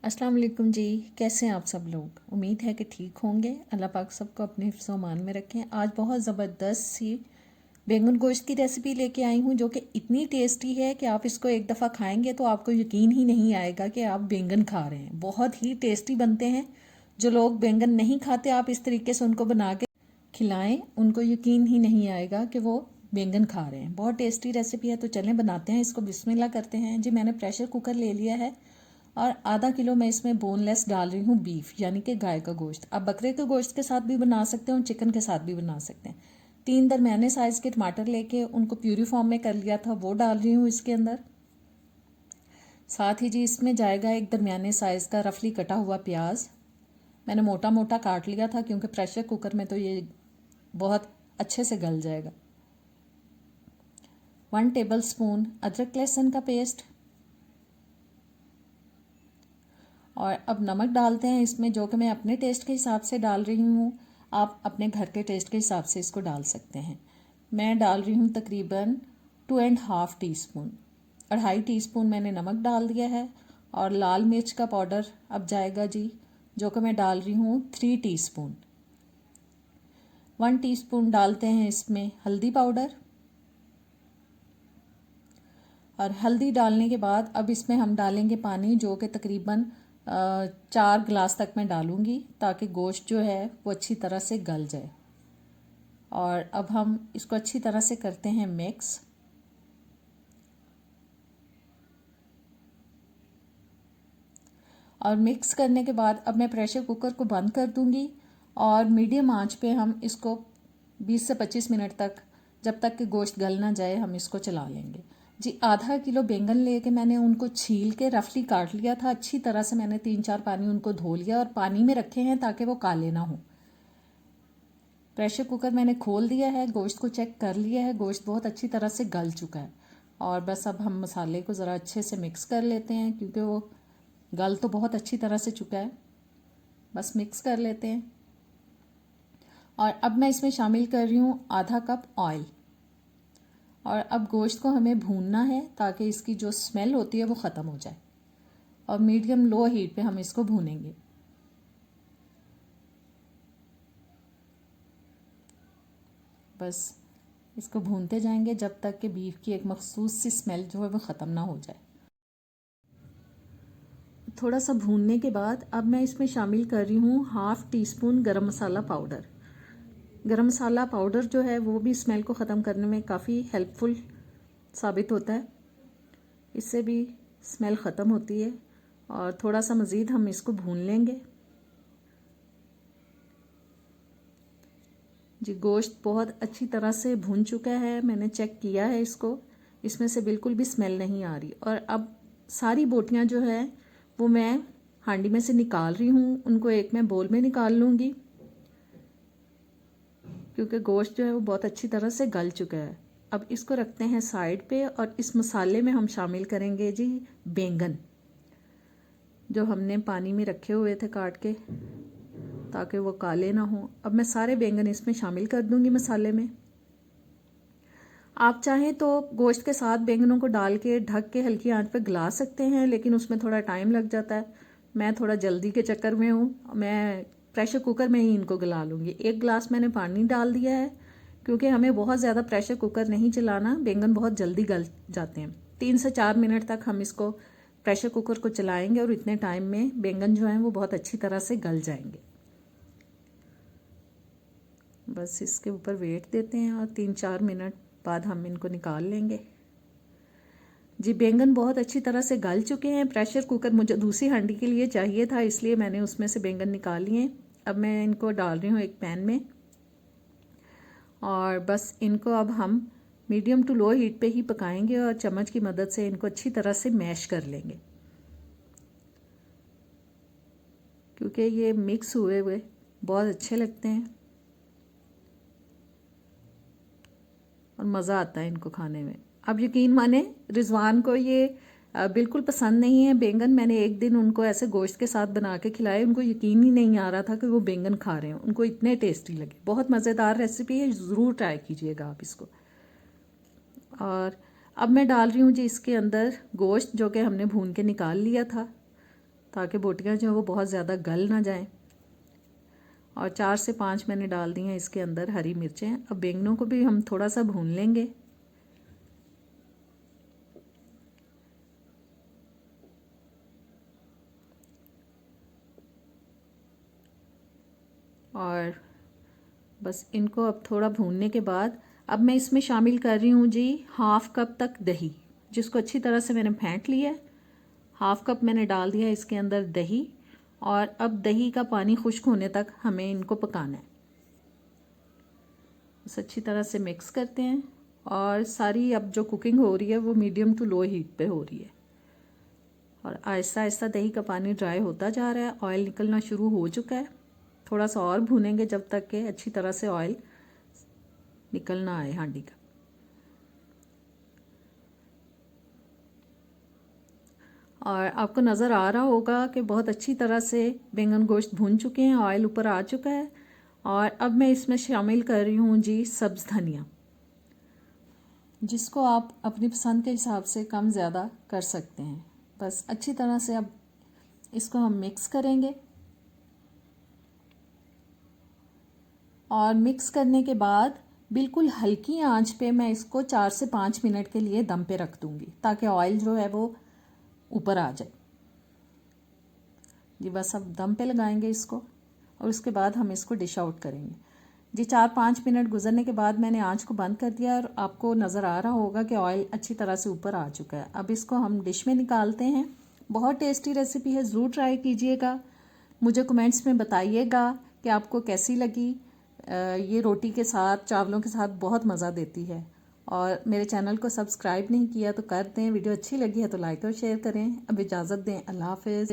अस्सलाम वालेकुम जी। कैसे हैं आप सब लोग? उम्मीद है कि ठीक होंगे। अल्लाह पाक सबको अपने हिफ्ज़ व अमान में रखें। आज बहुत ज़बरदस्त सी बैंगन गोश्त की रेसिपी लेके आई हूँ जो कि इतनी टेस्टी है कि आप इसको एक दफ़ा खाएंगे तो आपको यकीन ही नहीं आएगा कि आप बैंगन खा रहे हैं। बहुत ही टेस्टी बनते हैं। जो लोग बैंगन नहीं खाते आप इस तरीके से उनको बना के खिलाएं, उनको यकीन ही नहीं आएगा कि वो बैंगन खा रहे हैं। बहुत टेस्टी रेसिपी है, तो चलें बनाते हैं इसको। बिस्मिल्लाह करते हैं जी। मैंने प्रेशर कुकर ले लिया है और आधा किलो मैं इसमें बोनलेस डाल रही हूँ बीफ, यानी कि गाय का गोश्त। आप बकरे के गोश्त के साथ भी बना सकते हैं और चिकन के साथ भी बना सकते हैं। 3 दरमियाने साइज़ के टमाटर लेके उनको प्यूरी फॉर्म में कर लिया था, वो डाल रही हूँ इसके अंदर। साथ ही जी इसमें जाएगा एक दरमियाने साइज़ का रफली कटा हुआ प्याज। मैंने मोटा मोटा काट लिया था क्योंकि प्रेशर कुकर में तो ये बहुत अच्छे से गल जाएगा। 1 टेबल स्पून अदरक लहसुन का पेस्ट। और अब नमक डालते हैं इसमें, जो कि मैं अपने टेस्ट के हिसाब से डाल रही हूँ। आप अपने घर के टेस्ट के हिसाब से इसको डाल सकते हैं। मैं डाल रही हूँ तकरीबन 2.5 टीस्पून। 2.5 टीस्पून मैंने नमक डाल दिया है। और लाल मिर्च का पाउडर अब जाएगा जी, जो कि मैं डाल रही हूँ 3 टीस्पून। 1 टीस्पून डालते हैं इसमें हल्दी पाउडर। और हल्दी डालने के बाद अब इसमें हम डालेंगे पानी, जो कि तकरीबन 4 गिलास तक मैं डालूंगी, ताकि गोश्त जो है वो अच्छी तरह से गल जाए। और अब हम इसको अच्छी तरह से करते हैं मिक्स। और मिक्स करने के बाद अब मैं प्रेशर कुकर को बंद कर दूंगी और मीडियम आंच पे हम इसको 20 से 25 मिनट तक, जब तक कि गोश्त गल ना जाए, हम इसको चला लेंगे जी। आधा किलो बैंगन लेके मैंने उनको छील के रफली काट लिया था अच्छी तरह से। मैंने 3-4 पानी उनको धो लिया और पानी में रखे हैं ताकि वो काले ना हो। प्रेशर कुकर मैंने खोल दिया है, गोश्त को चेक कर लिया है, गोश्त बहुत अच्छी तरह से गल चुका है। और बस अब हम मसाले को ज़रा अच्छे से मिक्स कर लेते हैं, क्योंकि वो गल तो बहुत अच्छी तरह से चुका है। बस मिक्स कर लेते हैं। और अब मैं इसमें शामिल कर रही हूँ आधा कप ऑयल। और अब गोश्त को हमें भूनना है ताकि इसकी जो स्मेल होती है वो ख़त्म हो जाए। और मीडियम लो हीट पे हम इसको भूनेंगे। बस इसको भूनते जाएंगे जब तक कि बीफ की एक मखसूस सी स्मेल जो है वो ख़त्म ना हो जाए। थोड़ा सा भूनने के बाद अब मैं इसमें शामिल कर रही हूँ 1/2 टीस्पून गरम मसाला पाउडर। गरम मसाला पाउडर जो है वो भी स्मेल को ख़त्म करने में काफ़ी हेल्पफुल साबित होता है, इससे भी स्मेल ख़त्म होती है। और थोड़ा सा मज़ीद हम इसको भून लेंगे जी। गोश्त बहुत अच्छी तरह से भून चुका है, मैंने चेक किया है इसको, इसमें से बिल्कुल भी स्मेल नहीं आ रही। और अब सारी बोटियां जो है वो मैं हांडी में से निकाल रही हूँ, उनको एक मैं बोल में निकाल लूँगी, क्योंकि गोश्त जो है वो बहुत अच्छी तरह से गल चुका है। अब इसको रखते हैं साइड पे और इस मसाले में हम शामिल करेंगे जी बैंगन, जो हमने पानी में रखे हुए थे काट के, ताकि वो काले ना हो। अब मैं सारे बैंगन इसमें शामिल कर दूंगी मसाले में। आप चाहें तो गोश्त के साथ बैंगनों को डाल के ढक के हल्की आंच पर गला सकते हैं, लेकिन उसमें थोड़ा टाइम लग जाता है। मैं थोड़ा जल्दी के चक्कर में हूँ, मैं प्रेशर कुकर में ही इनको गला लूँगी। 1 गिलास मैंने पानी डाल दिया है, क्योंकि हमें बहुत ज़्यादा प्रेशर कुकर नहीं चलाना, बैंगन बहुत जल्दी गल जाते हैं। 3 से 4 मिनट तक हम इसको प्रेशर कुकर को चलाएंगे और इतने टाइम में बैंगन जो हैं वो बहुत अच्छी तरह से गल जाएंगे। बस इसके ऊपर वेट देते हैं और 3-4 मिनट बाद हम इनको निकाल लेंगे जी। बैंगन बहुत अच्छी तरह से गल चुके हैं। प्रेशर कुकर मुझे दूसरी हांडी के लिए चाहिए था, इसलिए मैंने उसमें से बैंगन निकाल लिए। अब मैं इनको डाल रही हूँ एक पैन में और बस इनको अब हम मीडियम टू लो हीट पे ही पकाएंगे और चम्मच की मदद से इनको अच्छी तरह से मैश कर लेंगे, क्योंकि ये मिक्स हुए हुए बहुत अच्छे लगते हैं और मज़ा आता है इनको खाने में। अब यकीन माने रिजवान को ये बिल्कुल पसंद नहीं है बैंगन। मैंने एक दिन उनको ऐसे गोश्त के साथ बना के खिलाए, उनको यकीन ही नहीं आ रहा था कि वो बैंगन खा रहे हैं, उनको इतने टेस्टी लगे। बहुत मज़ेदार रेसिपी है, ज़रूर ट्राई कीजिएगा आप इसको। और अब मैं डाल रही हूँ जी इसके अंदर गोश्त, जो कि हमने भून के निकाल लिया था। ताकि बोटियाँ जो है वो बहुत ज़्यादा गल ना जाएं। और 4 से 5 मैंने डाल दी हैं इसके अंदर हरी मिर्चें। अब बैंगनों को भी हम थोड़ा सा भून लेंगे। और बस इनको अब थोड़ा भूनने के बाद अब मैं इसमें शामिल कर रही हूँ जी 1/2 कप तक दही, जिसको अच्छी तरह से मैंने फेंट लिया है। 1/2 कप मैंने डाल दिया इसके अंदर दही। और अब दही का पानी खुश्क होने तक हमें इनको पकाना है। बस अच्छी तरह से मिक्स करते हैं। और सारी अब जो कुकिंग हो रही है वो मीडियम टू लो हीट पे हो रही है। और आहिस्ता आहिस्ता दही का पानी ड्राई होता जा रहा है, ऑयल निकलना शुरू हो चुका है। थोड़ा सा और भूनेंगे जब तक कि अच्छी तरह से ऑयल निकल ना आए हांडी का। और आपको नज़र आ रहा होगा कि बहुत अच्छी तरह से बैंगन गोश्त भून चुके हैं, ऑयल ऊपर आ चुका है। और अब मैं इसमें शामिल कर रही हूँ जी सब्ज़ धनिया, जिसको आप अपनी पसंद के हिसाब से कम ज़्यादा कर सकते हैं। बस अच्छी तरह से अब इसको हम मिक्स करेंगे। और मिक्स करने के बाद बिल्कुल हल्की आंच पे मैं इसको 4 से 5 मिनट के लिए दम पे रख दूँगी, ताकि ऑयल जो है वो ऊपर आ जाए जी। बस अब दम पे लगाएंगे इसको और उसके बाद हम इसको डिश आउट करेंगे जी। 4-5 मिनट गुजरने के बाद मैंने आंच को बंद कर दिया और आपको नज़र आ रहा होगा कि ऑयल अच्छी तरह से ऊपर आ चुका है। अब इसको हम डिश में निकालते हैं। बहुत टेस्टी रेसिपी है, ज़रूर ट्राई कीजिएगा। मुझे कमेंट्स में बताइएगा कि आपको कैसी लगी। ये रोटी के साथ, चावलों के साथ बहुत मज़ा देती है। और मेरे चैनल को सब्सक्राइब नहीं किया तो कर दें। वीडियो अच्छी लगी है तो लाइक और शेयर करें। अब इजाज़त दें, अल्लाह हाफ़िज़।